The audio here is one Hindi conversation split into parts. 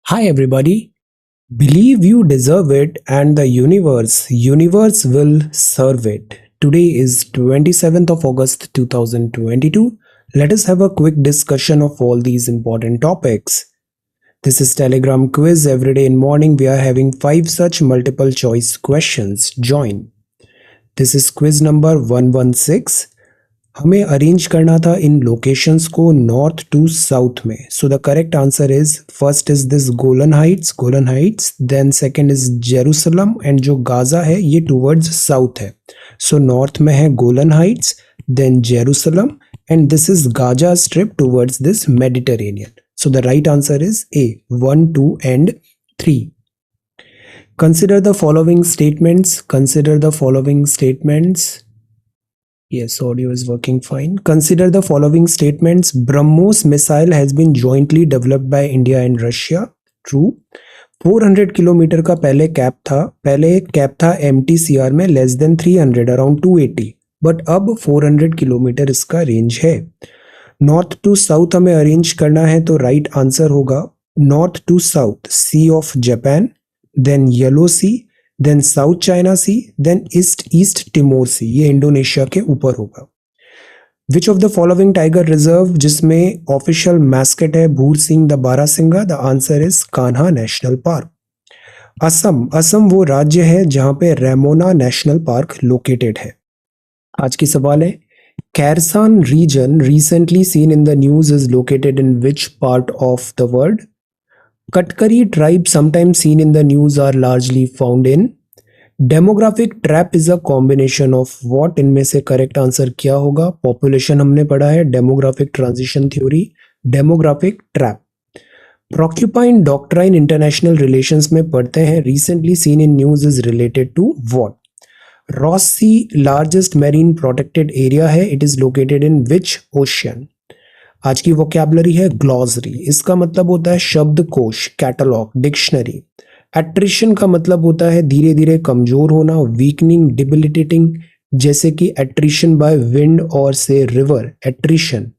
Hi everybody. Believe you deserve it and the universe will serve it. Today is 27th of August 2022. Let us have a quick discussion of all these important topics. This is Telegram quiz every day in morning. We are having 5 such multiple choice questions. Join. This is quiz number 116. हमें अरेंज करना था इन लोकेशंस को नॉर्थ टू साउथ में. So the correct answer is first is this Golan Heights, then second is Jerusalem and जो गाजा है ये टूवर्ड्स साउथ है. सो नॉर्थ में है Golan Heights, then Jerusalem and this is Gaza Strip towards this Mediterranean. So the right answer is A 1, 2 and 3. Consider the following statements. Yes, audio is working fine. Consider the following statements. BrahMos missile has been jointly developed by India and Russia. True. 400 kilometre का पहले कैप था MTCR में लेस देन 300 अराउंड 280, बट अब 400 किलोमीटर इसका रेंज है. नॉर्थ टू साउथ हमें अरेंज करना है तो राइट आंसर होगा north to south Sea of Japan, then Yellow Sea, then South China Sea, then East Timor Sea. ये इंडोनेशिया के ऊपर होगा. Which of the following tiger reserve जिसमें ऑफिशियल मैस्केट है Bhoor Singh the barasingha? The answer is Kanha national park. Assam वो राज्य है जहां पे रेमोना नेशनल पार्क लोकेटेड है. आज की सवाल है Kherson region recently seen in the news is located in which part of the world? Katkari tribe sometimes seen in the news are largely found in. Demographic trap is a combination of what? इनमें से करेक्ट आंसर क्या होगा? पॉपुलेशन हमने पढ़ा है, demographic transition theory, demographic trap. Porcupine doctrine international relations में पढ़ते हैं recently seen in news is related to what? Ross Sea largest marine protected area है, it is located in which ocean? आज की वोकैबुलरी है ग्लॉसरी. इसका मतलब होता है शब्दकोश, कैटलॉग, डिक्शनरी. एट्रिशन का मतलब होता है धीरे धीरे कमजोर होना, वीकनिंग, डिबिलिटेटिंग, जैसे कि एट्रिशन बाय विंड और से रिवर, एट्रिशन.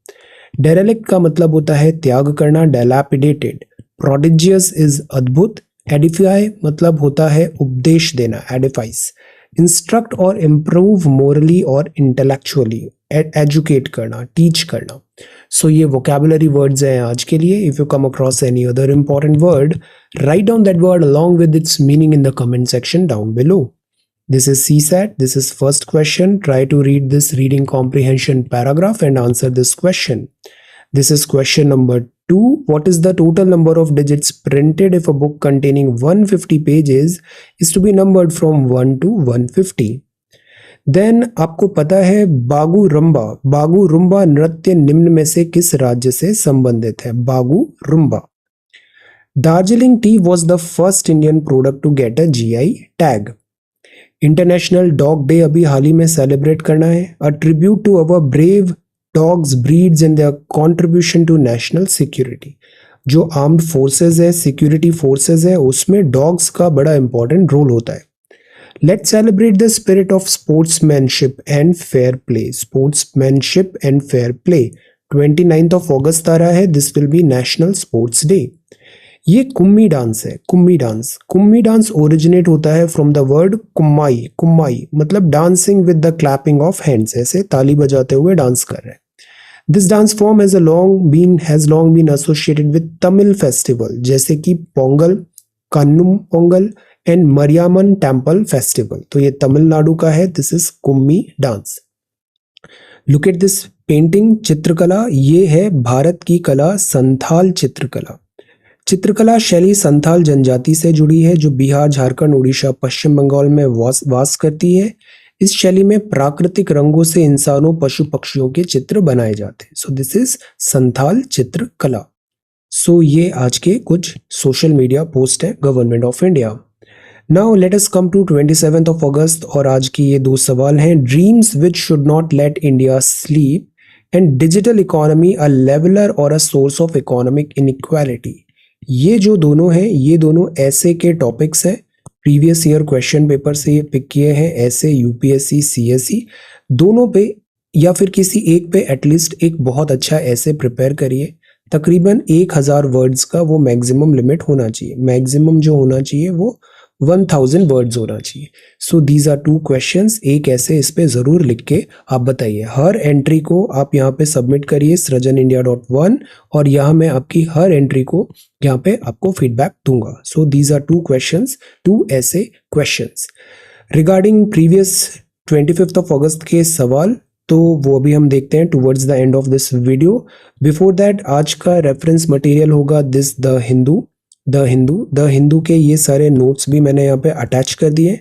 डेरेलिक्ट का मतलब होता है त्याग करना, डेलापिडेटेड. प्रोडिजियस इज अद्भुत. एडिफाई मतलब होता है उपदेश देना, एडिफाइस. इंस्ट्रक्ट और इम्प्रूव मोरली और इंटेलेक्चुअली, एजुकेट करना, टीच करना. सो ये वोकैबुलरी वर्ड्स हैं आज के लिए. If you come across any other important word, write down that word along with its meaning in the comment section down below. This is CSAT. This is first question. Try to read this reading comprehension paragraph and answer this question. This is question number 2. What is the total number of digits printed if a book containing 150 pages is to be numbered from 1 to 150? Then आपको पता है बागू रुम्बा नृत्य निम्न में से किस राज्य से संबंधित है? Bagurumba. Darjeeling tea was the first Indian product to get a GI tag. International dog day अभी हाल ही में सेलिब्रेट करना है. A tribute to our brave dogs breeds and their contribution to national security. जो आर्म्ड फोर्सेज है, सिक्योरिटी फोर्सेज है, उसमें डॉग्स का बड़ा इंपॉर्टेंट रोल होता है. Let's celebrate the spirit of sportsmanship and fair play. 29th of August आ रहा है. This will be National Sports Day. ये कुम्मी डांस है. कुम्मी डांस ओरिजिनेट होता है फ्रॉम द वर्ड कुम्माई मतलब dancing with the clapping of hands, ऐसे ताली बजाते हुए डांस कर रहे हैं. This dance form has long been associated with Tamil festival जैसे कि Pongal, Kaanum Pongal and Mariamman temple festival. तो ये तमिलनाडु का है. This is Kummi dance. Look at this painting, चित्रकला. ये है भारत की कला, संथाल चित्रकला शैली संथाल जनजाति से जुड़ी है जो बिहार, झारखंड, उड़ीसा, पश्चिम बंगाल में वास करती है. इस शैली में प्राकृतिक रंगों से इंसानों, पशु पक्षियों के चित्र बनाए जाते हैं. सो दिस इज संथाल चित्रकला. सो ये आज के कुछ सोशल मीडिया पोस्ट है government of India. Now let us come to 27th of August और आज की ये 2 सवाल हैं. Dreams which should not let India sleep and digital economy a leveller और a source of economic inequality. ये जो दोनों हैं, ये दोनों ऐसे के टॉपिक्स हैं. प्रीवियस ईयर क्वेश्चन पेपर से ये पिक किए हैं. ऐसे UPSC CSE दोनों पे या फिर किसी एक पे एटलीस्ट एक बहुत अच्छा ऐसे प्रिपेयर करिए तकरीबन 1000 वर्ड्स का वो मैक्सिमम लिमिट होना चाहिए। मैक्सिमम जो होना चाहिए वो 1000 वर्ड्स होना चाहिए। So these are two questions, एक ऐसे इस पे ज़रूर लिख के आप बताइए। हर एंट्री को आप यहाँ पे सबमिट करिए srajanindia.1, और यहाँ मैं आपकी हर एंट्री को यहाँ पे आपको फीडबैक दूंगा। So these are two questions, two ऐसे क्वेश्चंस रिगार्डिंग प्रीवियस 25 अगस्त के सवाल, तो वो अभी हम देखते हैं towards the end of this video. Before that आज का रेफरेंस मटेरियल होगा दिस द हिंदू के ये सारे नोट्स भी मैंने यहाँ पे अटैच कर दिए।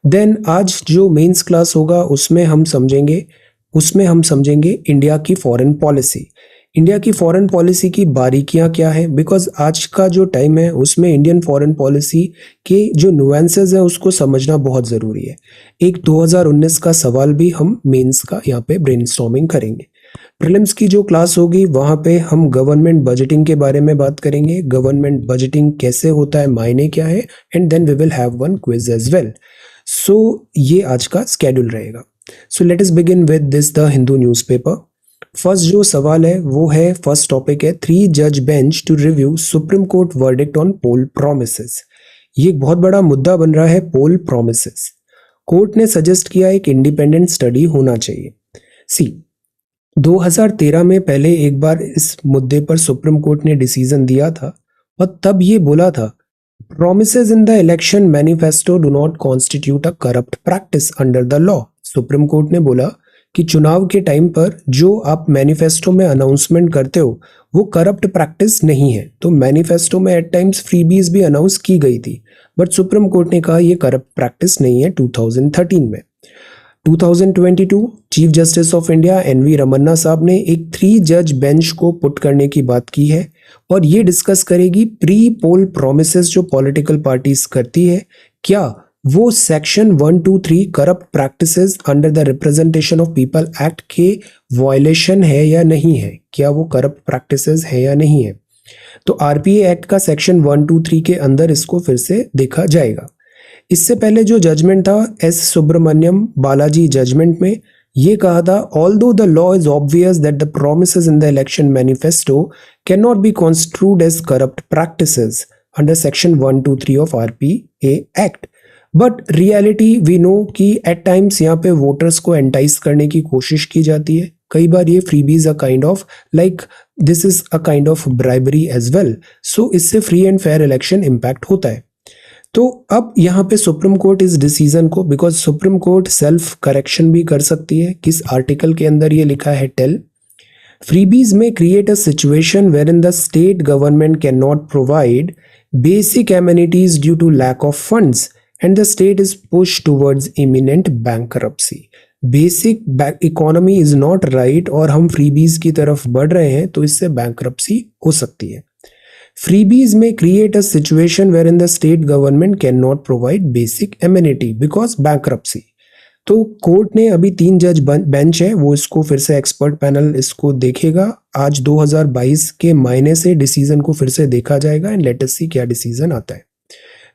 देन आज जो मेंस क्लास होगा उसमें हम समझेंगे इंडिया की फॉरेन पॉलिसी। इंडिया की फॉरेन पॉलिसी की बारीकियां क्या है, बिकॉज आज का जो टाइम है उसमें इंडियन फॉरेन पॉलिसी के जो नुएंसेस हैं उसको समझना बहुत ज़रूरी है। एक 2019 का सवाल भी हम मेंस का यहाँ पे ब्रेनस्टॉर्मिंग करेंगे। प्रीलिम्स की जो क्लास होगी वहाँ पे हम गवर्नमेंट बजटिंग के बारे में बात करेंगे, गवर्नमेंट बजटिंग कैसे होता है, मायने क्या है, and then we will have one quiz as well. So ये आज का स्केड्यूल रहेगा। So let us begin with this the Hindu newspaper. First जो सवाल है वो है, फर्स्ट टॉपिक है 3 जज bench to review supreme court verdict on poll promises. ये एक बहुत बड़ा मुद्दा बन रहा है, पोल प्रोमिसेस। कोर्ट ने सजेस्ट किया एक इंडिपेंडेंट स्टडी होना चाहिए। 2013 में पहले एक बार इस मुद्दे पर सुप्रीम कोर्ट ने डिसीजन दिया था और तब ये बोला था, promises in the election manifesto do not constitute a corrupt practice under the law. Supreme court ने बोला कि चुनाव के टाइम पर जो आप मैनिफेस्टो में अनाउंसमेंट करते हो वो करप्ट प्रैक्टिस नहीं है। तो मैनिफेस्टो में एट टाइम्स फ्रीबीज भी अनाउंस की गई थी, बट सुप्रीम कोर्ट ने कहा ये करप्ट प्रैक्टिस नहीं है 2013 में। 2022 chief justice of India N V Ramana साहब ने एक 3 जज बेंच को पुट करने की बात की है और ये डिस्कस करेगी प्री पोल प्रोमिसेस जो पॉलिटिकल पार्टीज करती है, क्या वो section 123 corrupt practices under the representation of people act के वायलेशन है या नहीं है, क्या वो करप्ट प्रैक्टिसेस है या नहीं है। तो आरपीए एक्ट का सेक्शन 123 के अंदर इसको फिर से देखा जाएगा। इससे पहले जो जजमेंट था एस सुब्रमण्यम बालाजी जजमेंट में ये कहा था, although the law is obvious that the promises in the election manifesto can not be construed as corrupt practices under section 123 of RPA act, but reality we know कि एट टाइम्स यहाँ पे वोटर्स को एंटाइज करने की कोशिश की जाती है। कई बार ये freebies a kind of like this is a kind of bribery as well. So इससे free and fair election impact होता है। तो अब यहाँ पे सुप्रीम कोर्ट इस डिसीजन को, because supreme court self correction भी कर सकती है, किस आर्टिकल के अंदर ये लिखा है, टेल फ्रीबीज में create a situation where in the state government can not provide basic amenities due to lack of funds and the state is push towards imminent bankruptcy. Basic economy is not right और हम फ्रीबीज की तरफ बढ़ रहे हैं तो इससे बैंकरप्सी हो सकती है। Freebies may create a situation wherein the state government cannot provide basic amenity because bankruptcy। तो कोर्ट ने अभी 3 जज बेंच है, वो इसको फिर से एक्सपर्ट पैनल इसको देखेगा। आज 2022 के मायने से डिसीजन को फिर से देखा जाएगा एंड लेट अस सी क्या डिसीजन आता है।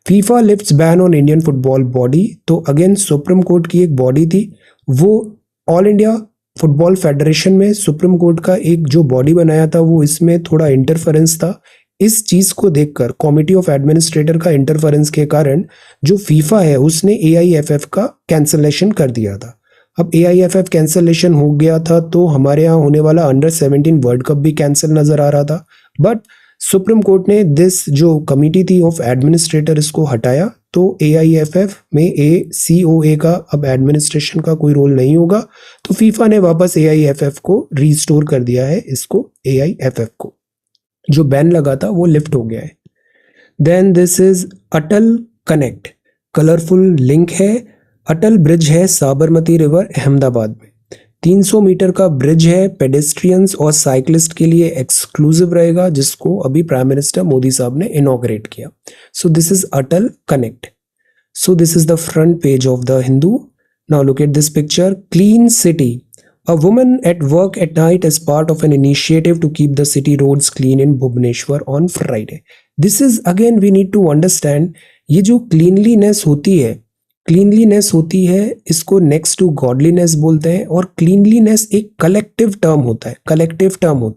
FIFA lifts ban on Indian football body. तो अगेन सुप्रीम कोर्ट की एक बॉडी थी, वो ऑल इंडिया फुटबॉल फेडरेशन में सुप्रीम कोर्ट का एक जो बॉडी बनाया था वो इसमें थोड़ा इंटरफेरेंस था। इस चीज को देखकर कमिटी ऑफ एडमिनिस्ट्रेटर का इंटरफेरेंस के कारण जो फीफा है उसने एआईएफएफ का कैंसलेशन कर दिया था। अब एआईएफएफ कैंसलेशन हो गया था तो हमारे यहाँ होने वाला अंडर 17 वर्ल्ड कप भी कैंसिल नजर आ रहा था, बट सुप्रीम कोर्ट ने दिस जो कमिटी थी ऑफ एडमिनिस्ट्रेटर इसको हटाया। तो एआईएफएफ में सीओए का अब एडमिनिस्ट्रेशन का कोई रोल नहीं होगा, तो फीफा ने वापस एआईएफएफ को रिस्टोर कर दिया है, इसको एआईएफएफ को जो बैन लगा था वो लिफ्ट हो गया है। Then this is Atal connect, colourful link है। अटल ब्रिज है साबरमती रिवर अहमदाबाद में, 300 मीटर का ब्रिज है, पेडेस्ट्रियंस और साइकिलिस्ट के लिए एक्सक्लूसिव रहेगा, जिसको अभी प्राइम मिनिस्टर मोदी साहब ने इनॉग्रेट किया। सो this is Atal connect. So this is the front page of the Hindu. Now look at this picture, clean city, a woman at work at night as part of an initiative to keep the city roads clean in Bhubaneswar on Friday. This is again we need to understand, ये जो cleanliness होती है इसको next to godliness बोलते हैं, और cleanliness एक collective term होता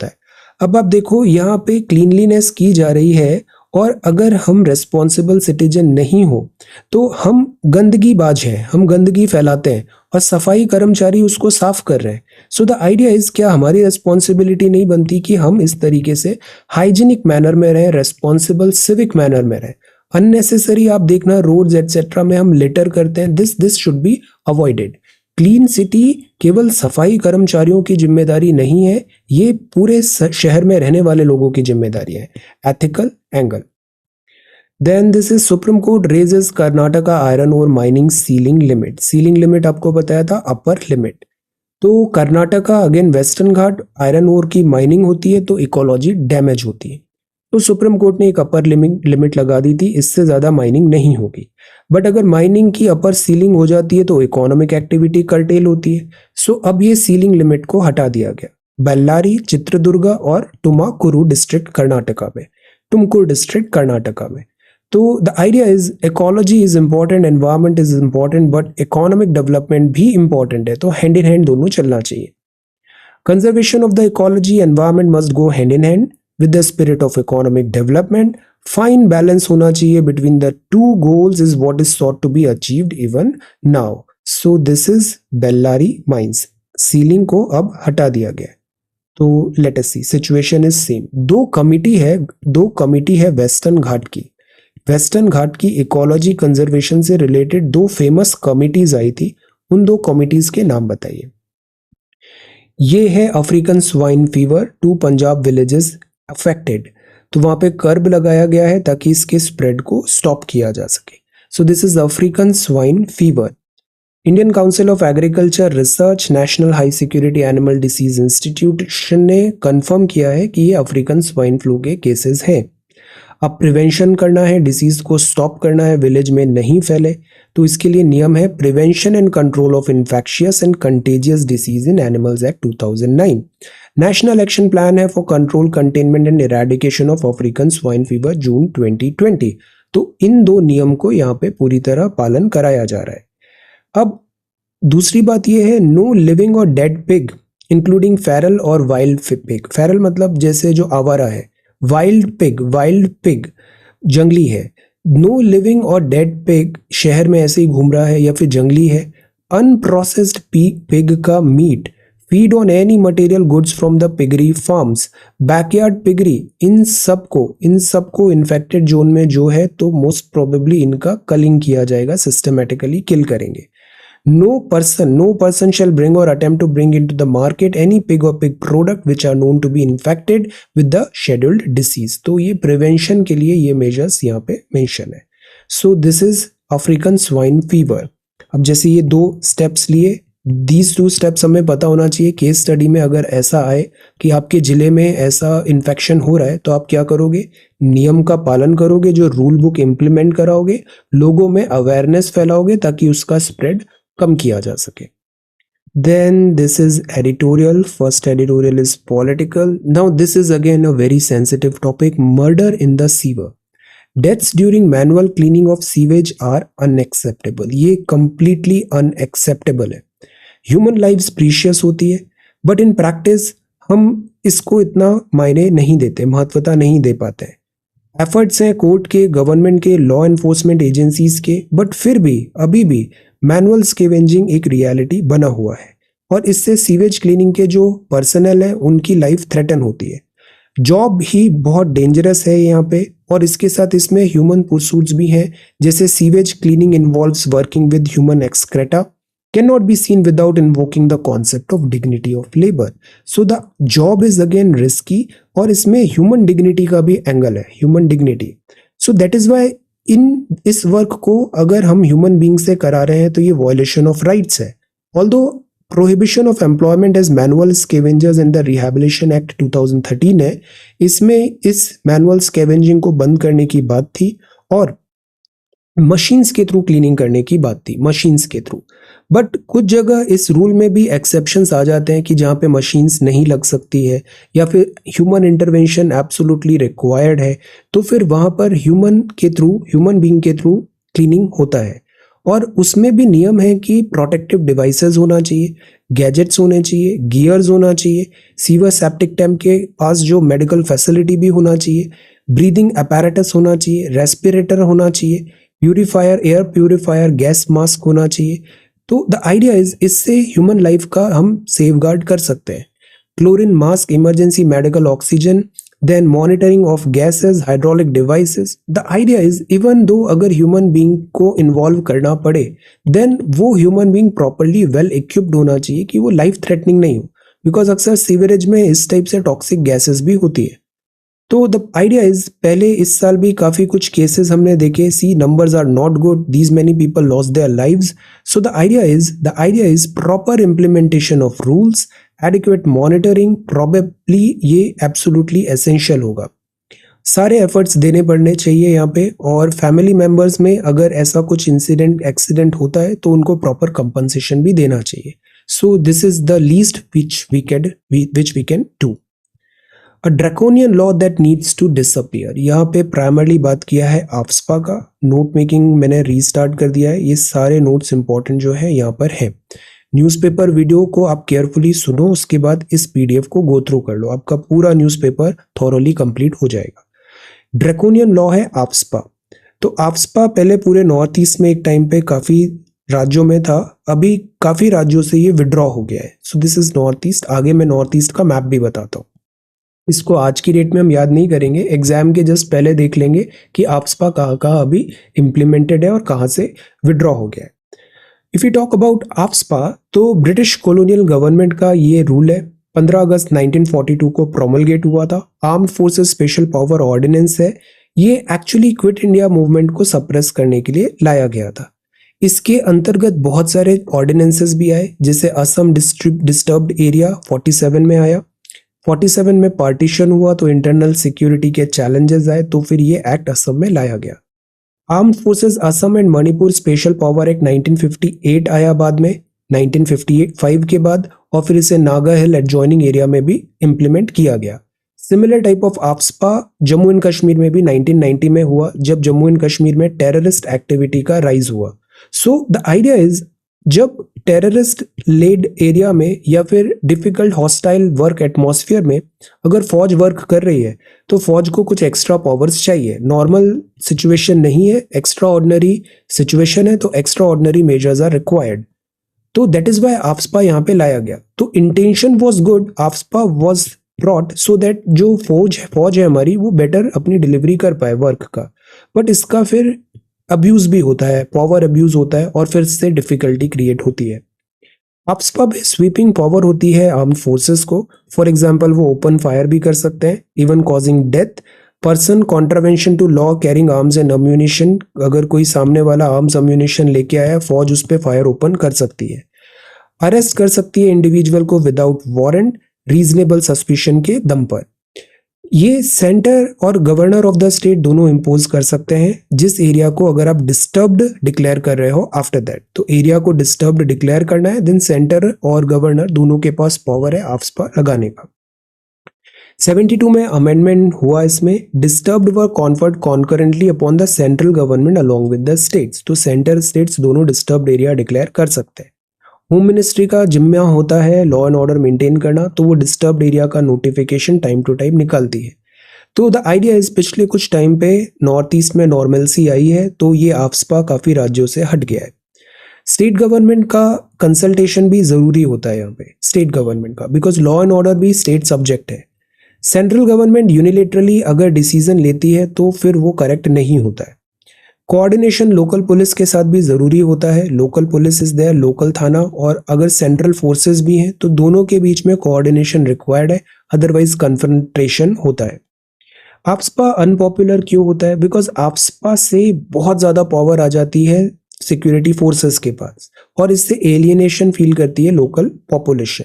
है, अब आप देखो यहाँ पे क्लीनलीनेस की जा रही है, और अगर हम रेस्पॉन्सिबल सिटीजन नहीं हो तो हम गंदगी बाज हैं, हम गंदगी फैलाते हैं और सफाई कर्मचारी उसको साफ कर रहे हैं। सो द आइडिया इज, क्या हमारी रेस्पॉन्सिबिलिटी नहीं बनती कि हम इस तरीके से हाइजीनिक मैनर में रहें, रेस्पॉन्सिबल सिविक मैनर में रहें। अननेसेसरी आप देखना रोड्स एटसेट्रा में हम लिटर करते हैं, this should be avoided. Clean city केवल सफाई कर्मचारियों की जिम्मेदारी नहीं है, ये पूरे शहर में रहने वाले लोगों की जिम्मेदारी है। Ethical angle, then this is supreme court raises Karnataka iron ore mining ceiling limit. Ceiling limit आपको बताया था अपर लिमिट। तो Karnataka again western Ghat iron ore की माइनिंग होती है तो इकोलॉजी डैमेज होती है, तो सुप्रीम कोर्ट ने एक अपर लिमिट लगा दी थी, इससे ज्यादा माइनिंग नहीं होगी। बट अगर माइनिंग की अपर सीलिंग हो जाती है तो इकोनॉमिक एक्टिविटी कर्टेल होती है। सो अब ये सीलिंग लिमिट को हटा दिया गया। बेल्लारी, चित्रदुर्गा और तुमाकुरु डिस्ट्रिक्ट कर्नाटका में, तुमकुर डिस्ट्रिक्ट कर्नाटका में। तो the idea is ecology is important, environment is important, but economic development भी इंपॉर्टेंट है, तो हैंड इन हैंड दोनों चलना चाहिए। Conservation of the ecology environment must go hand in hand with the spirit of economic development. Fine balance होना चाहिए between the two goals is what is sought to be achieved even now. So this is Bellary mines. Ceiling को अब हटा दिया गया। तो let us see, situation is same. दो कमिटी है वेस्टर्न घाट की। वेस्टर्न घाट की इकोलॉजी कंजर्वेशन से रिलेटेड दो फेमस कमिटीज आई थी, उन दो कमिटीज के नाम बताइए। ये है African swine fever, 2 Punjab villages affected, तो वहां पे कर्ब लगाया गया है ताकि इसके स्प्रेड को स्टॉप किया जा सके। सो this is African swine fever. Indian council of agriculture research, national high security animal disease institution ने कंफर्म किया है कि ये अफ्रीकन स्वाइन फ्लू के केसेस हैं। अब प्रिवेंशन करना है, डिसीज को स्टॉप करना है, विलेज में नहीं फैले, तो इसके लिए नियम है prevention and control of infectious and contagious disease in animals act 2009। National action plan है for control, containment and eradication of African swine fever, June 2020। तो इन दो नियम को यहाँ पे पूरी तरह पालन कराया जा रहा है। अब दूसरी बात यह है, नो लिविंग और डेड पिग इंक्लूडिंग फेरल और वाइल्ड पिग। फेरल मतलब जैसे जो आवारा है, वाइल्ड पिग जंगली है। नो लिविंग और डेड पिग शहर में ऐसे ही घूम रहा है या फिर जंगली है। अनप्रोसेस्ड पिग का meat, feed on any material goods from the piggery farms, backyard piggery, इन सबको इन्फेक्टेड जोन में जो है तो मोस्ट प्रोबेबली इनका कलिंग किया जाएगा, सिस्टमेटिकली किल करेंगे। No person shall bring or attempt to bring into the market any pig or pig product which are known to be infected with the scheduled disease. तो ये प्रिवेंशन के लिए ये मेजर्स यहाँ पे मेंशन है। So this is African swine fever. अब जैसे ये दो स्टेप्स लिए, these 2 steps हमें पता होना चाहिए। केस स्टडी में अगर ऐसा आए कि आपके जिले में ऐसा इन्फेक्शन हो रहा है तो आप क्या करोगे, नियम का पालन करोगे, जो रूल बुक इम्प्लीमेंट कराओगे, लोगों में अवेयरनेस फैलाओगे ताकि उसका स्प्रेड कम किया जा सके। Then this is editorial. First editorial is political. Now this is again a very sensitive topic, murder in the sewer. Deaths during manual cleaning of sewage are unacceptable. ये completely unacceptable है। Human lives precious होती है, but in practice हम इसको इतना मायने नहीं देते, महत्वता नहीं दे पाते हैं। एफर्ट्स हैं कोर्ट के, गवर्नमेंट के, लॉ एनफोर्समेंट एजेंसीज के, बट फिर भी अभी भी मैनुअल स्केवेंजिंग एक रियलिटी बना हुआ है और इससे सीवेज क्लीनिंग के जो पर्सनल है उनकी लाइफ थ्रेटन होती है। जॉब ही बहुत डेंजरस है यहाँ पे, और इसके साथ इसमें ह्यूमन परसूट्स भी हैं, जैसे sewage cleaning involves working with human excreta, can not be seen without invoking the concept of dignity of labour. So the job is again risky, और इसमें ह्यूमन डिग्निटी का भी एंगल है, human dignity. So that is why इस वर्क को अगर हम ह्यूमन बींग से करा रहे हैं तो ये वॉयलेशन ऑफ राइट्स है। Although prohibition of employment as manual scavengers in the rehabilitation act 2013 है, इसमें इस मैनुअल स्केवेंजिंग को बंद करने की बात थी और मशीन्स के थ्रू क्लीनिंग करने की बात थी, मशीन्स के थ्रू। बट कुछ जगह इस रूल में भी एक्सेप्शंस आ जाते हैं कि जहाँ पे मशीन्स नहीं लग सकती है या फिर ह्यूमन इंटरवेंशन एब्सोल्युटली रिक्वायर्ड है, तो फिर वहाँ पर ह्यूमन बीइंग के थ्रू क्लीनिंग होता है। और उसमें भी नियम है कि प्रोटेक्टिव डिवाइसेस होना चाहिए, गैजेट्स होने चाहिए, गियर्स होना चाहिए, सीवर सेप्टिक टैंक के पास जो मेडिकल फैसिलिटी भी होना चाहिए, ब्रीदिंग अपैरेटस होना चाहिए, रेस्पिरेटर होना चाहिए, purifier, air purifier, gas mask होना चाहिए। तो द आइडिया इज इससे ह्यूमन लाइफ का हम सेफगार्ड कर सकते हैं। Chlorine mask, emergency medical oxygen, then monitoring of gases, hydraulic devices. The idea is even though अगर human being को involve करना पड़े then वो human being properly well equipped होना चाहिए कि वो life threatening नहीं हो, because अक्सर सीवरेज में इस टाइप से टॉक्सिक गैसेस भी होती है। तो द आइडिया इज पहले इस साल भी काफी कुछ केसेस हमने देखे, see numbers are not good, these many people lost their lives. So the idea is proper implementation of rules, adequate monitoring, probably ये एब्सोल्युटली एसेंशियल होगा। सारे एफर्ट्स देने पड़ने चाहिए यहाँ पे, और फैमिली मेंबर्स में अगर ऐसा कुछ इंसिडेंट एक्सीडेंट होता है तो उनको प्रॉपर कंपनसेशन भी देना चाहिए। So this is the least which we can do. A draconian law that needs to disappear, यहाँ पे प्राइमरली बात किया है आफ्सपा का। नोट मेकिंग मैंने रीस्टार्ट कर दिया है, ये सारे नोट्स इंपॉर्टेंट जो है यहाँ पर है। न्यूज़पेपर वीडियो को आप केयरफुली सुनो, उसके बाद इस पीडीएफ को गो थ्रू कर लो, आपका पूरा न्यूज़पेपर थॉरोली कंप्लीट हो जाएगा। ड्रैकोनियन लॉ है आफ्सपा। तो आफ्सपा पहले पूरे नॉर्थ ईस्ट में एक टाइम पे काफी राज्यों में था, अभी काफी राज्यों से ये विड्रॉ हो गया है। सो दिस इज नॉर्थ ईस्ट। आगे मैं नॉर्थ ईस्ट का मैप भी बताता हूँ, इसको आज की डेट में हम याद नहीं करेंगे, एग्जाम के जस्ट पहले देख लेंगे कि आफ्सपा कहाँ कहाँ अभी इम्प्लीमेंटेड है और कहाँ से विड्रॉ हो गया है। If you talk about AFSPA, तो ब्रिटिश कॉलोनियल गवर्नमेंट का ये रूल है, 15 अगस्त 1942 को प्रोमलगेट हुआ था। Armed forces special power ordinance है, ये एक्चुअली क्विट इंडिया मूवमेंट को सप्रेस करने के लिए लाया गया था। इसके अंतर्गत बहुत सारे ऑर्डिनेंसेस भी आए, जैसे असम डिस्टर्ब्ड एरिया 47 में आया। 47 में पार्टीशन हुआ तो इंटरनल सिक्योरिटी के चैलेंजेस आए, तो फिर ये एक्ट असम में लाया गया। Armed forces Assam and Manipur special power act 1958 आया बाद में, 1955 के बाद, और फिर इसे नागा हिल एडजॉइनिंग एरिया में भी इंप्लीमेंट किया गया। Similar type of AFSPA Jammu and Kashmir में भी 1990 में हुआ, जब जम्मू एंड कश्मीर में टेररिस्ट एक्टिविटी का राइज हुआ। सो द आइडिया इज जब टेररिस्ट लेड एरिया में या फिर डिफिकल्ट हॉस्टाइल वर्क एटमॉस्फेयर में अगर फौज वर्क कर रही है तो फौज को कुछ एक्स्ट्रा पावर्स चाहिए। नॉर्मल सिचुएशन नहीं है, एक्स्ट्रा ऑर्डिनरी सिचुएशन है, तो extraordinary measures are required. तो दैट इज व्हाई आफ्सपा यहाँ पे लाया गया। तो intention was good, AFSPA was brought so that जो फौज है हमारी वो बेटर अपनी डिलीवरी कर पाए वर्क का, बट इसका फिर अब्यूज भी होता है, पावर अब्यूज होता है, और फिर इससे डिफिकल्टी क्रिएट होती है। आफ्सपा में स्वीपिंग पावर होती है आर्म्ड फोर्सेस को, फॉर एग्जांपल वो ओपन फायर भी कर सकते हैं, even causing death. Person contravention to law carrying arms and ammunition, अगर कोई सामने वाला आर्म्स अम्यूनिशन लेके आया, फौज उस पर फायर ओपन कर सकती है। अरेस्ट कर सकती है इंडिविजुअल को विदाउट वारंट, रीजनेबल सस्पिशन के दम पर। ये सेंटर और गवर्नर ऑफ द स्टेट दोनों इम्पोज कर सकते हैं, जिस एरिया को अगर आप डिस्टर्ब्ड डिक्लेयर कर रहे हो आफ्टर दैट, तो एरिया को डिस्टर्ब्ड डिक्लेयर करना है, देन सेंटर और गवर्नर दोनों के पास पावर है आफ्सपा लगाने का। 72 में अमेंडमेंट हुआ, इसमें disturbed were conferred concurrently upon the central government along with the states, तो सेंटर स्टेट्स दोनों डिस्टर्ब्ड एरिया डिक्लेयर कर सकते हैं। होम मिनिस्ट्री का जिम्मा होता है लॉ एंड ऑर्डर मेंटेन करना, तो वो डिस्टर्ब्ड एरिया का नोटिफिकेशन टाइम टू टाइम निकालती है। तो द आइडिया इज पिछले कुछ टाइम पे नॉर्थ ईस्ट में नॉर्मलसी आई है, तो ये आफ्सपा काफी राज्यों से हट गया है। स्टेट गवर्नमेंट का कंसल्टेशन भी जरूरी होता है यहाँ पे, स्टेट गवर्नमेंट का, बिकॉज लॉ एंड ऑर्डर भी स्टेट सब्जेक्ट है। सेंट्रल गवर्नमेंट यूनिलेटरली अगर डिसीजन लेती है तो फिर वो करेक्ट नहीं होता है। कोऑर्डिनेशन लोकल पुलिस के साथ भी जरूरी होता है, local police is there, local थाना, और अगर सेंट्रल फोर्सेस भी हैं तो दोनों के बीच में कोऑर्डिनेशन रिक्वायर्ड है, अदरवाइज कन्फ्रंटेशन होता है। आफ्सपा अनपॉपुलर क्यों होता है? बिकॉज आफ्सपा से बहुत ज्यादा पावर आ जाती है सिक्योरिटी फोर्सेस के पास, और इससे एलियनेशन फील करती है लोकल पॉपुलेशन।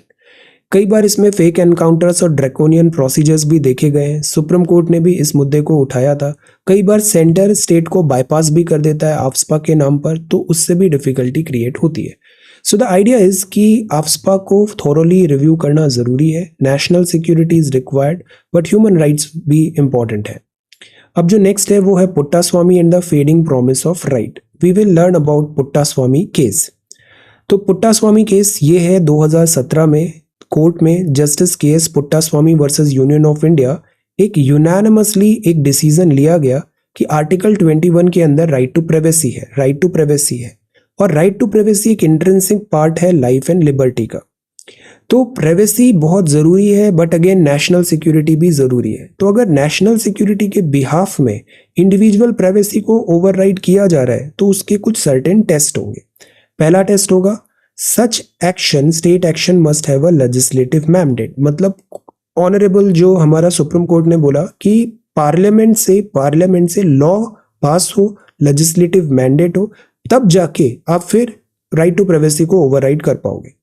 कई बार इसमें फेक एनकाउंटर्स और ड्रैकोनियन प्रोसीजर्स भी देखे गए हैं, सुप्रीम कोर्ट ने भी इस मुद्दे को उठाया था। कई बार सेंटर स्टेट को बाईपास भी कर देता है आफ्सपा के नाम पर, तो उससे भी डिफिकल्टी क्रिएट होती है। सो द आइडिया इज कि आफ्सपा को थोरोली रिव्यू करना जरूरी है। National security is required but human rights भी इंपॉर्टेंट है। अब जो नेक्स्ट है वो है Puttaswamy and the fading promise of right. We will learn about Puttaswamy case. तो पुट्टास्वामी केस ये है 2017 में कोर्ट में जस्टिस के S Puttaswamy versus union of India एक यूनानिमसली एक डिसीजन लिया गया कि आर्टिकल 21 के अंदर राइट टू प्राइवेसी है, राइट टू प्राइवेसी है, और राइट टू प्राइवेसी एक इंट्रिंसिक पार्ट है लाइफ एंड लिबर्टी का। तो प्राइवेसी बहुत ज़रूरी है, बट अगेन नेशनल सिक्योरिटी भी ज़रूरी है। तो अगर नेशनल सिक्योरिटी के बिहाफ में इंडिविजुअल प्राइवेसी को ओवरराइड किया जा रहा है तो उसके कुछ सर्टेन टेस्ट होंगे। पहला टेस्ट होगा such action state action must have a legislative mandate, मतलब ऑनरेबल जो हमारा सुप्रीम कोर्ट ने बोला कि पार्लियामेंट से लॉ पास हो, लेजिस्लेटिव मैंडेट हो, तब जाके आप फिर राइट टू प्राइवेसी को ओवरराइड कर पाओगे।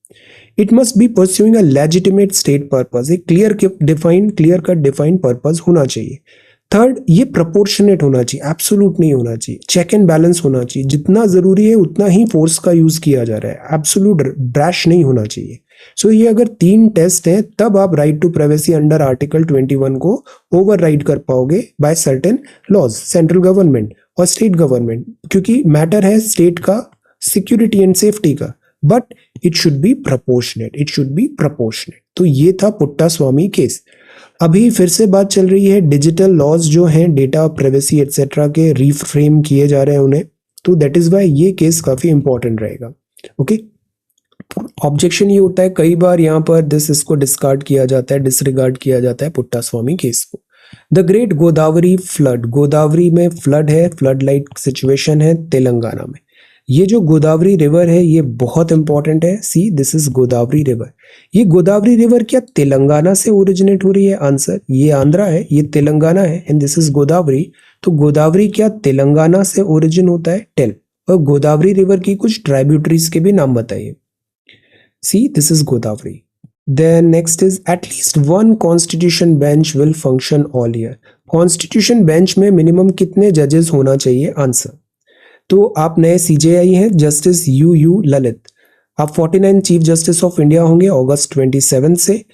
It must be pursuing a legitimate state purpose, एक क्लियर कट डिफाइंड पर्पस होना चाहिए। थर्ड, ये प्रोपोर्शनेट होना चाहिए, एब्सोल्यूट नहीं होना चाहिए, चेक एंड बैलेंस होना चाहिए, जितना जरूरी है उतना ही फोर्स का यूज किया जा रहा है, एब्सोल्यूट ब्रैश नहीं होना चाहिए। सो ये अगर 3 टेस्ट हैं तब आप right to privacy under article 21 को ओवरराइड कर पाओगे by certain laws, central government और स्टेट गवर्नमेंट, क्योंकि मैटर है स्टेट का सिक्योरिटी एंड सेफ्टी का, but it should be proportionate. तो ये था पुट्टास्वामी केस। अभी फिर से बात चल रही है डिजिटल लॉज जो हैं डेटा प्राइवेसी एटसेट्रा के रीफ्रेम किए जा रहे हैं उन्हें, तो दैट इज वाई ये केस काफी इंपॉर्टेंट रहेगा। ओके, ऑब्जेक्शन ये होता है कई बार यहाँ पर इसको डिस्कार्ड किया जाता है, डिसरिगार्ड किया जाता है पुट्टास्वामी केस को। The great Godavari flood, Godavari में फ्लड है, फ्लड लाइक सिचुएशन है तेलंगाना में। ये जो गोदावरी रिवर है ये बहुत इंपॉर्टेंट है। सी दिस इज गोदावरी रिवर। ये गोदावरी रिवर क्या तेलंगाना से ओरिजिनेट हो रही है? आंसर, ये आंध्रा है, ये तेलंगाना है, एंड दिस इज गोदावरी। तो गोदावरी क्या तेलंगाना से ओरिजिन होता है? टेल। और गोदावरी रिवर की कुछ ट्राइब्यूटरीज के भी नाम बताइए। सी this is Godavari. Then next is at least one constitution bench will function all year. Constitution bench में मिनिमम कितने जजेस होना चाहिए? आंसर, तो आप नए सीजेआई हैं जस्टिस यू ललित, आप 49 चीफ जस्टिस ऑफ इंडिया होंगे अगस्त 27 से।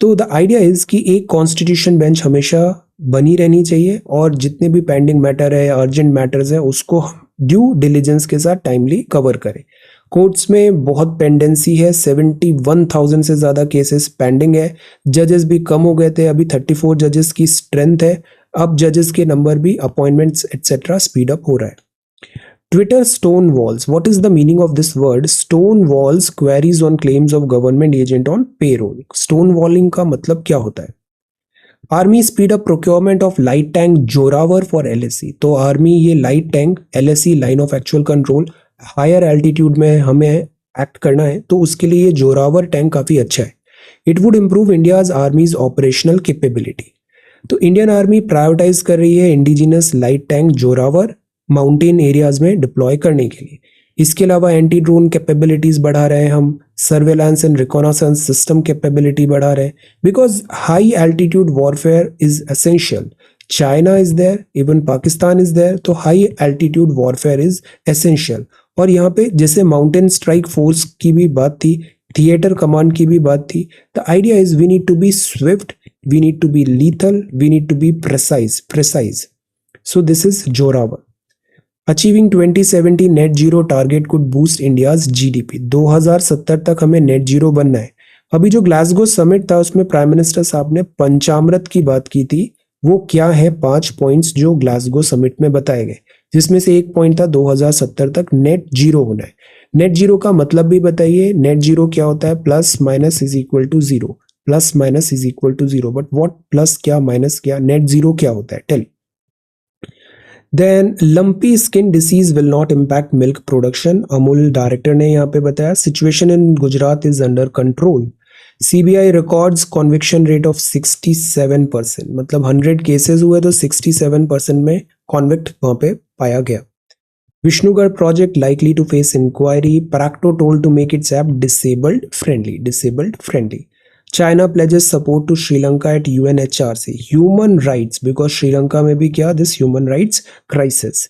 तो द आइडिया इज कि एक कॉन्स्टिट्यूशन बेंच हमेशा बनी रहनी चाहिए और जितने भी पेंडिंग मैटर है, अर्जेंट मैटर्स है, उसको ड्यू डिलीजेंस के साथ टाइमली कवर करें। कोर्ट्स में बहुत पेंडेंसी है, 71,000 से ज़्यादा केसेस पेंडिंग है, जजेस भी कम हो गए थे, अभी 34 जजेस की स्ट्रेंथ है। अब जजेस के नंबर भी, अपॉइंटमेंट्स एटसेट्रा स्पीड अप हो रहा है। Twitter stone walls, what is the meaning of this word? Stone walls queries on claims of government agent on payroll. Stone walling का मतलब क्या होता है? Army speed up procurement of light tank Zorawar for LAC. तो आर्मी ये light tank LAC line of actual control higher altitude में हमें एक्ट करना है, तो उसके लिए ये जोरावर टैंक काफी अच्छा है। It would improve India's आर्मीज operational capability. तो इंडियन आर्मी प्रायोरिटाइज कर रही है indigenous light tank Zorawar mountain areas में डिप्लॉय करने के लिए। इसके अलावा एंटी ड्रोन कैपेबिलिटीज बढ़ा रहे हैं हम, surveillance and reconnaissance system capability बढ़ा रहे हैं, because high altitude warfare is essential. China is there, even Pakistan is there, तो high altitude warfare is essential. और यहाँ पे जैसे माउंटेन स्ट्राइक फोर्स की भी बात थी, थिएटर कमांड की भी बात थी, the idea is we need to be swift, we need to be lethal, we need to be precise. So this is Zorawar. Achieving 2070 net zero target could boost India's GDP. 2070 तक हमें नेट जीरो बनना है। अभी जो ग्लासगो समिट था उसमें प्राइम मिनिस्टर साहब ने पंचामृत की बात की थी। वो क्या है? 5 पॉइंट्स जो ग्लासगो समिट में बताए गए, जिसमें से एक पॉइंट था 2070 तक नेट जीरो होना है। नेट जीरो का मतलब भी बताइए। नेट जीरो क्या होता है? Plus minus is equal to zero, plus minus is equal to zero, but what plus क्या माइनस क्या, नेट जीरो क्या होता है? Tell. Then lumpy skin disease will not impact milk production, Amul director ने यहाँ पे बताया। Situation in Gujarat is under control. CBI records conviction rate of 67%, मतलब 100 केसेस हुए तो 67% में कॉन्विक्ट वहां पे पाया गया। Vishnugad project likely to face inquiry, Practo told to make its app disabled friendly. China pledges support to Sri Lanka at UNHRC. Human rights, because Sri Lanka में भी क्या this human rights crisis.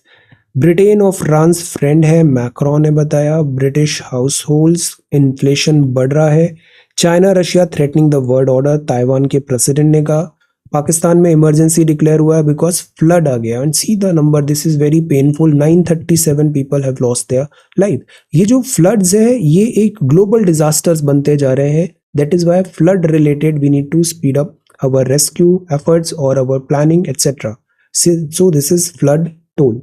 Britain और फ्रांस फ्रेंड है, मैक्रोन ने बताया। ब्रिटिश हाउस होल्ड्स इन्फ्लेशन बढ़ रहा है। China Russia threatening the world order, Taiwan के प्रेसिडेंट ने कहा। पाकिस्तान में इमरजेंसी डिक्लेयर हुआ है बिकॉज फ्लड आ गया, and see the number, this is very painful, 937 people have lost their life. ये जो फ्लड्स है ये एक ग्लोबल डिजास्टर्स बनते जा रहे हैं, that is why flood related we need to speed up our rescue efforts or our planning, etc. So this is flood toll.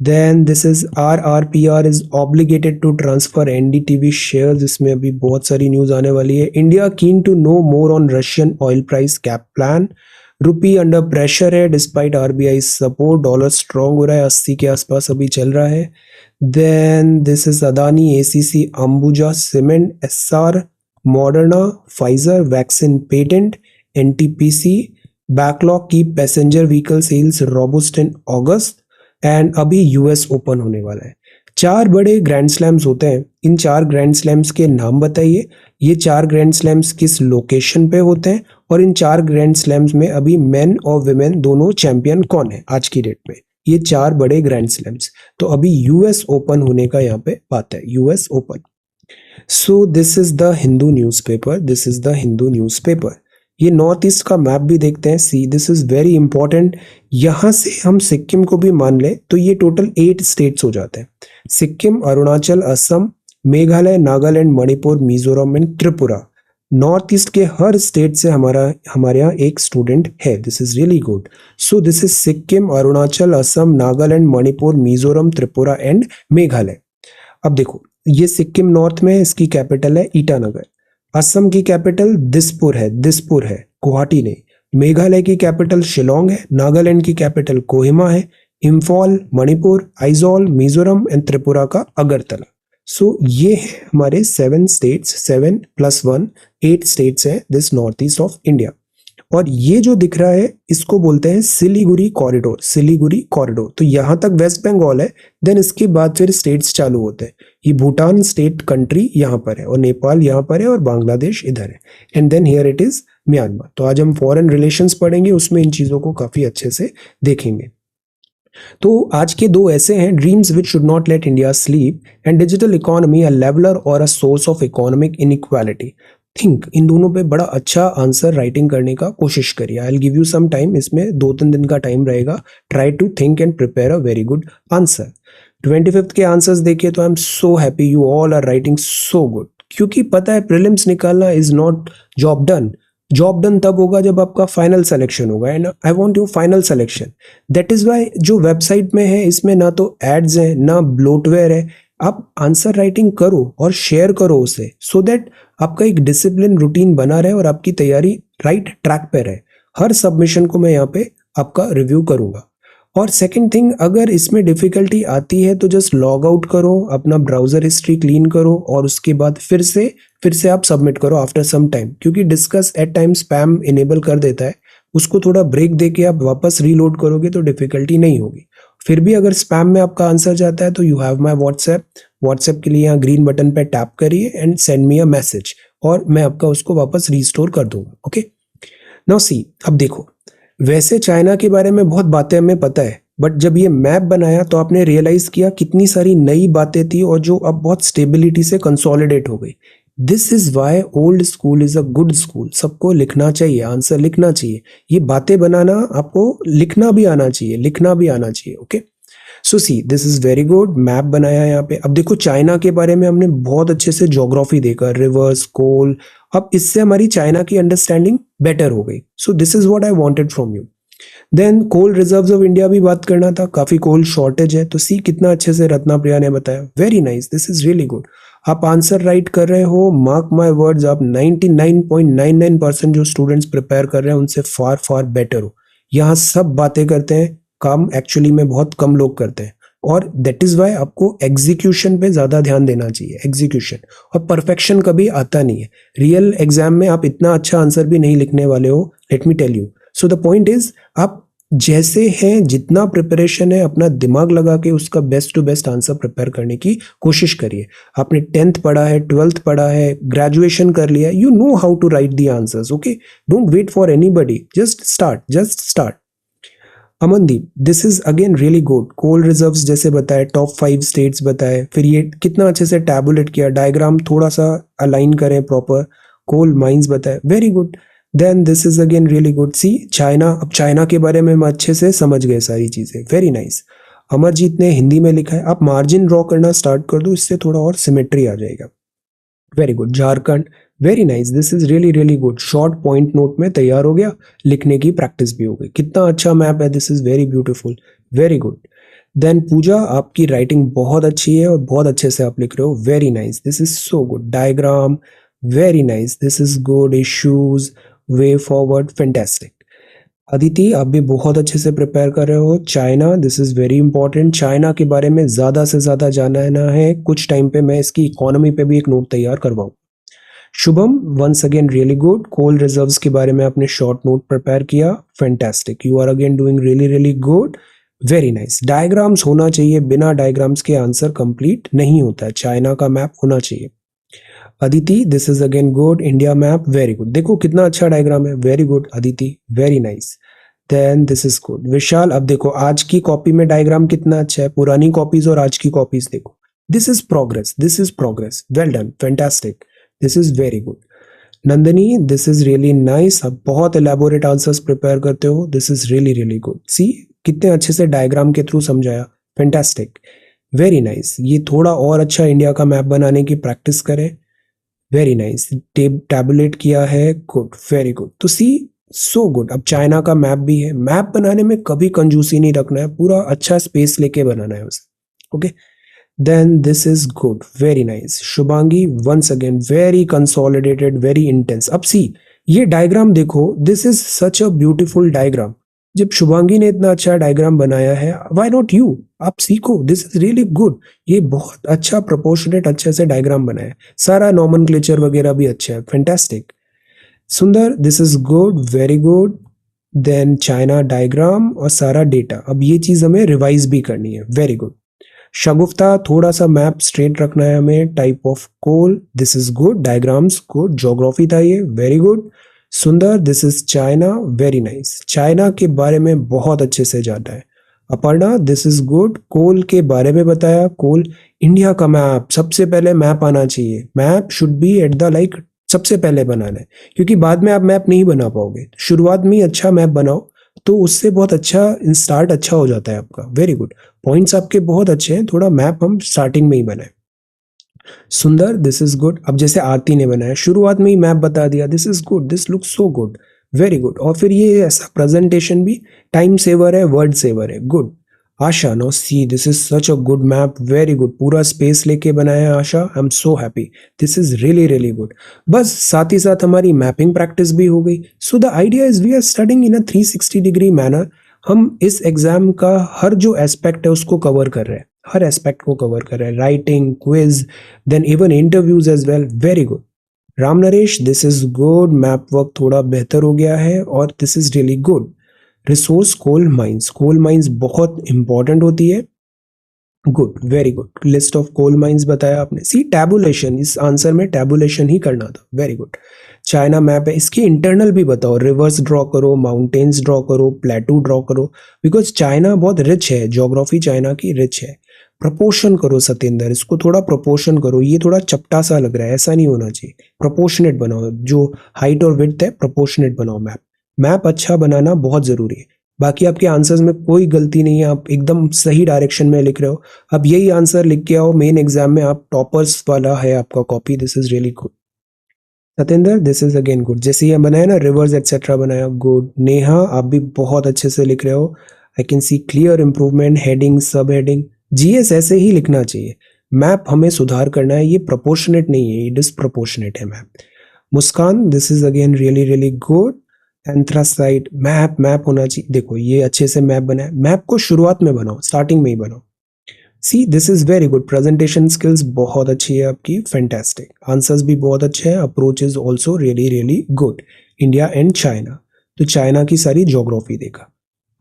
Then this is RRPR is obligated to transfer NDTV shares. इसमें अभी बहुत सारी न्यूज आने वाली है। India keen to know more on Russian oil price cap plan. Rupee under pressure है despite RBI support, dollar strong हो रहा है, 80 के आसपास अभी चल रहा है। Then this is Adani, ACC, Ambuja cement, SR, Moderna, Pfizer, vaccine patent, NTPC, backlog keep passenger vehicle sales robust in August, and अभी US ओपन होने वाला है। 4 बड़े ग्रैंड स्लैम्स होते हैं, इन 4 ग्रैंड स्लैम्स के नाम बताइए, ये 4 ग्रैंड स्लैम्स किस लोकेशन पे होते हैं, और इन 4 ग्रैंड स्लैम्स में अभी मेन और विमेन दोनों चैंपियन कौन है आज की डेट में। ये 4 बड़े ग्रैंड स्लैम्स, तो अभी US ओपन होने का यहाँ पे बात है, US open. So this is the Hindu newspaper. This is the Hindu newspaper. ये नॉर्थ ईस्ट का मैप भी देखते हैं। सी दिस इज वेरी इंपॉर्टेंट। यहाँ से हम सिक्किम को भी मान ले तो ये टोटल 8 स्टेट्स हो जाते हैं। Sikkim, Arunachal, Assam, Meghalaya, Nagaland, Manipur, Mizoram and Tripura. North east के हर स्टेट से हमारे यहाँ एक स्टूडेंट है। This is really good. So this is Sikkim, Arunachal, Assam, Nagaland, Manipur, Mizoram, Tripura and Meghalaya. अब देखो, ये सिक्किम नॉर्थ में है, इसकी कैपिटल है ईटानगर। असम की कैपिटल दिसपुर है गुवाहाटी नहीं। मेघालय की कैपिटल शिलोंग है। नागालैंड की कैपिटल कोहिमा है। इम्फॉल, मणिपुर, आइजॉल, मिजोरम एंड त्रिपुरा का अगरतला। सो ये है हमारे 7 स्टेट्स, 7 + 1 8 स्टेट्स है this north east of India. और ये जो दिख रहा है इसको बोलते हैं सिलीगुड़ी कॉरिडोर, सिलीगुड़ी कॉरिडोर। तो यहाँ तक वेस्ट बंगाल है, देन इसके बाद फिर स्टेट्स चालू होते हैं। ये भूटान स्टेट कंट्री यहाँ पर है, और नेपाल यहाँ पर है, और बांग्लादेश इधर है, and then here it is Myanmar. तो आज हम फॉरेन रिलेशंस पढ़ेंगे, उसमें इन चीज़ों को काफ़ी अच्छे से देखेंगे। तो आज के 2 ऐसे हैं, dreams which should not let India sleep and digital economy, a leveller और a source of economic inequality. Think, इन दोनों पे बड़ा अच्छा आंसर राइटिंग करने का कोशिश करिए। I will give you some time, इसमें 2-3 दिन का टाइम रहेगा। Try to think and prepare a very good answer. 25th के आंसर्स देखिए तो I am so happy, you all are writing so good. क्योंकि पता है प्रीलिम्स निकालना is not job done. Job done तब होगा जब आपका फाइनल सिलेक्शन होगा, and I want your final selection. That is why जो वेबसाइट में है इसमें ना तो एड्स है ना ब्लोटवेयर है। आप आंसर राइटिंग करो और शेयर करो उसे, सो दैट आपका एक डिसिप्लिन रूटीन बना रहे और आपकी तैयारी राइट ट्रैक पे रहे। हर सबमिशन को मैं यहाँ पे आपका रिव्यू करूंगा। और सेकंड थिंग, अगर इसमें डिफिकल्टी आती है तो जस्ट लॉग आउट करो, अपना ब्राउजर हिस्ट्री क्लीन करो, और उसके बाद फिर से आप सबमिट करो आफ्टर सम टाइम। क्योंकि Disqus at time spam enable कर देता है, उसको थोड़ा ब्रेक दे के आप वापस रीलोड करोगे तो डिफिकल्टी नहीं होगी। फिर भी अगर स्पैम में आपका आंसर जाता है तो यू हैव माई व्हाट्सएप के लिए यहाँ ग्रीन बटन पे टैप करिए and send me a message, और मैं आपका उसको वापस रिस्टोर कर दूंगा। ओके, नाउ सी, अब देखो, वैसे चाइना के बारे में बहुत बातें हमें पता है, बट जब ये मैप बनाया तो आपने रियलाइज किया कितनी सारी नई बातें थी और जो अब बहुत स्टेबिलिटी से कंसोलिडेट हो गई। This is why old school is a good school. सबको लिखना चाहिए, आंसर लिखना चाहिए। ये बातें बनाना आपको लिखना भी आना चाहिए, लिखना भी आना चाहिए। Okay, so C this is very good. Map बनाया यहाँ पे। अब देखो, चाइना के बारे में हमने बहुत अच्छे से ज्योग्राफी देखा, रिवर्स, कोल। अब इससे हमारी चाइना की अंडरस्टैंडिंग बेटर हो गई। So this is what I wanted from you. Then coal reserves of India भी बात करना था, काफी कोल शॉर्टेज है। तो सी कितना अच्छे से रत्ना प्रिया ने बताया, very nice, this is really good. आप आंसर राइट कर रहे हो, मार्क माय वर्ड्स, आप 99.99% जो स्टूडेंट्स प्रिपेयर कर रहे हैं उनसे फार फार बेटर हो। यहाँ सब बातें करते हैं, काम एक्चुअली में बहुत कम लोग करते हैं, और दैट इज वाई आपको एग्जीक्यूशन पे ज्यादा ध्यान देना चाहिए। एग्जीक्यूशन और परफेक्शन कभी आता नहीं है। रियल एग्जाम में आप इतना अच्छा आंसर भी नहीं लिखने वाले हो, let me tell you. So the point is, आप जैसे हैं, जितना प्रिपरेशन है, अपना दिमाग लगा के उसका best to best answer prepare करने की कोशिश करिए। आपने 10th पढ़ा है, 12th पढ़ा है, ग्रेजुएशन कर लिया, you know how to write the answers. Okay, don't wait for anybody, just start. Amandeep, this is again really good. Coal reserves जैसे बताए, टॉप 5 स्टेट्स बताए, फिर ये कितना अच्छे से टैबुलेट किया, डायग्राम थोड़ा सा अलाइन करें प्रॉपर, कोल माइंस बताए, very good. Then this is again really good. See China, अब चाइना के बारे में हम अच्छे से समझ गए सारी चीज़ें, वेरी नाइस। अमरजीत ने हिंदी में लिखा है, आप मार्जिन ड्रॉ करना स्टार्ट कर दो, इससे थोड़ा और सिमेट्री आ जाएगा। Very good. Jharkhand, very nice, this is really really good. Short point note में तैयार हो गया, लिखने की प्रैक्टिस भी हो गई। कितना अच्छा मैप है, this is very beautiful, very good. Then Pooja, आपकी राइटिंग बहुत अच्छी है और बहुत अच्छे से आप लिख रहे हो, very nice, this is so good. Diagram, very nice, this is good. Issues, way forward, fantastic. Aditi, आप भी बहुत अच्छे से प्रिपेयर कर रहे हो। China, this is very important. China के बारे में ज़्यादा से ज़्यादा जानना है, कुछ टाइम पे मैं इसकी इकोनॉमी पे भी एक नोट तैयार करवाऊँ। Shubham, once again really good. Coal reserves के बारे में आपने शॉर्ट नोट प्रिपेयर किया, fantastic, you are again doing really really good, very nice. Diagrams होना चाहिए, बिना डायग्राम्स के आंसर कंप्लीट नहीं होता है। चाइना का मैप होना चाहिए। Aditi, this is again good. India map, very good, देखो कितना अच्छा डायग्राम है, very good Aditi, very nice. Then this is good. Vishal, अब देखो आज की कॉपी में डायग्राम कितना अच्छा है, पुरानी कॉपीज और आज की कॉपीज देखो, this is progress, this is progress, well done, fantastic, this is very good. Nandini, this is really nice, आप बहुत एलैबोरेट आंसर्स प्रिपेयर करते हो, this is really really good. See कितने अच्छे से डायग्राम के थ्रू समझाया, फैंटास्टिक, वेरी नाइस। ये थोड़ा और अच्छा इंडिया का मैप बनाने की प्रैक्टिस करें, वेरी नाइस। टैबुलेट किया है, गुड, वेरी गुड। तो सी सो गुड। अब चाइना का मैप भी है, मैप बनाने में कभी कंजूसी नहीं रखना है, पूरा अच्छा स्पेस लेके बनाना है उसे, okay. Then this is good, very nice. Shubhangi, once again very consolidated, very intense. अब सी ये डायग्राम देखो, this is such a beautiful diagram. जब शुभांगी ने इतना अच्छा डायग्राम बनाया है, व्हाई नॉट यू, आप सीखो, दिस इज रियली गुड। ये बहुत अच्छा प्रोपोर्शनेट अच्छे से डायग्राम बनाया है, सारा नॉमेनक्लेचर वगैरह भी अच्छा है, फैंटास्टिक। सुंदर, this is good, very good. Then China diagram और सारा डेटा, अब ये चीज हमें रिवाइज भी करनी है, वेरी गुड। शगुफ्ता, थोड़ा सा मैप स्ट्रेट रखना है हमें, type of coal, this is good. Diagrams good, geography था ये, very good. Sundar, this is China, very nice. China के बारे में बहुत अच्छे से जाना है। Aparna, this is good. Coal के बारे में बताया, कोल, इंडिया का मैप, सबसे पहले मैप आना चाहिए, map should be at the like, सबसे पहले बनाना है, क्योंकि बाद में आप मैप नहीं बना पाओगे। शुरुआत में ही अच्छा मैप बनाओ, तो उससे बहुत अच्छा स्टार्ट अच्छा हो जाता है आपका, वेरी गुड। पॉइंट्स आपके बहुत अच्छे हैं, थोड़ा मैप हम स्टार्टिंग में ही बनाए। सुंदर, दिस इज गुड। अब जैसे आरती ने बनाया, शुरुआत में ही मैप बता दिया, this is good, this look so good, very good. और फिर ये ऐसा प्रेजेंटेशन भी टाइम सेवर है, वर्ड सेवर है, good. Asha, no see this is such a good map, very good, पूरा स्पेस लेके बनाया है Asha, I am so happy, this is really really good. बस साथ ही साथ हमारी मैपिंग प्रैक्टिस भी हो गई। So the idea is we are studying in a 360 degree manner. हम इस एग्जाम का हर जो एस्पेक्ट है उसको कवर कर रहे हैं, हर एस्पेक्ट को कवर कर रहे हैं, writing, quiz, then even interviews as well, very good. Ram Naresh, this is good, map work थोड़ा बेहतर हो गया है और this is really good. Resource, coal mines, coal mines बहुत इंपॉर्टेंट होती है, good, very good. List of coal mines बताया आपने। सी टैबुलेशन, इस आंसर में टैबुलेशन ही करना था, वेरी गुड। चाइना मैप है, इसकी इंटरनल भी बताओ, रिवर्स ड्रॉ करो, माउंटेन्स ड्रॉ करो, प्लेटू ड्रॉ करो, बिकॉज चाइना बहुत रिच है, ज्योग्राफी चाइना की रिच है। प्रपोर्शन करो सत्येंद्र, इसको थोड़ा प्रपोर्शन करो, ये थोड़ा चपटा सा लग रहा है, ऐसा नहीं होना चाहिए, प्रपोर्शनेट बनाओ, जो हाइट और विड्थ है प्रपोर्शनेट बनाओ मैप। मैप अच्छा बनाना बहुत जरूरी है। बाकी आपके आंसर्स में कोई गलती नहीं है, आप एकदम सही डायरेक्शन में लिख रहे हो। अब यही आंसर लिख के आओ मेन एग्जाम में, आप टॉपर्स वाला है आपका copy, this is really good. Satyendra, this is again good, जैसे ये बनाया ना रिवर्स एक्सेट्रा बनाया, गुड। नेहा, आप भी बहुत अच्छे से लिख रहे हो, I can see clear improvement, heading, सब हेडिंग। जीएस ऐसे ही लिखना चाहिए। मैप हमें सुधार करना है, ये प्रोपोर्शनेट नहीं है, ये डिसप्रोपोर्शनेट है map. Muskan, this is again really really good. Anthracite, map map होना चाहिए, देखो ये अच्छे से मैप बना है, मैप को शुरुआत में बनाओ, स्टार्टिंग में ही बनाओ। सी this is very good, presentation skills बहुत अच्छी है आपकी, फैंटास्टिक। आंसर्स भी बहुत अच्छे हैं, approach is also really really good. India and China, तो चाइना की सारी ज्योग्राफी देखा।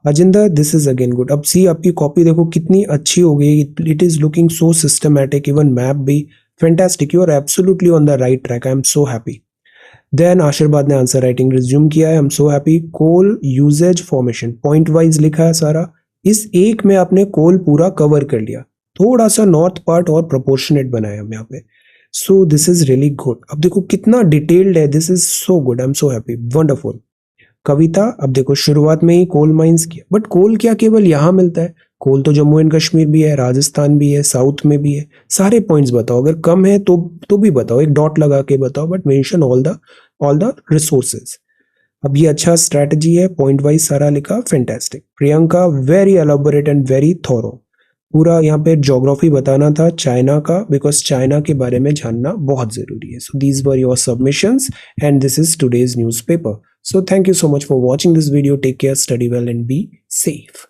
Ajinder, this is again good. अब सी आपकी कॉपी देखो कितनी अच्छी हो गई, it is looking so systematic, even map भी fantastic, you are absolutely on the right track, I am so happy. Then Ashirwad ने आंसर राइटिंग रिज्यूम किया है, I am so happy. Coal uses formation point wise लिखा है सारा, इस एक में आपने कोल पूरा कवर कर लिया, थोड़ा सा नॉर्थ पार्ट और प्रोपोर्शनेट बनाया हम यहाँ पे। So this is really good. अब देखो कितना डिटेल्ड है, this is so good, I am so happy, wonderful. Kavita, अब देखो शुरुआत में ही कोल माइंस किया, बट कोल क्या केवल यहाँ मिलता है? कोल तो जम्मू एंड कश्मीर भी है, राजस्थान भी है, साउथ में भी है। सारे पॉइंट्स बताओ, अगर कम है तो भी बताओ, एक डॉट लगा के बताओ, but mention all the resources. अब ये अच्छा स्ट्रैटेजी है, पॉइंट वाइज सारा लिखा, fantastic. Priyanka, very elaborate and very thorough. पूरा यहाँ पे ज्योग्राफी बताना था चाइना का, बिकॉज चाइना के बारे में जानना बहुत जरूरी है। So these were your submissions and this is today's newspaper. So thank you so much for watching this video. Take care, study well and be safe.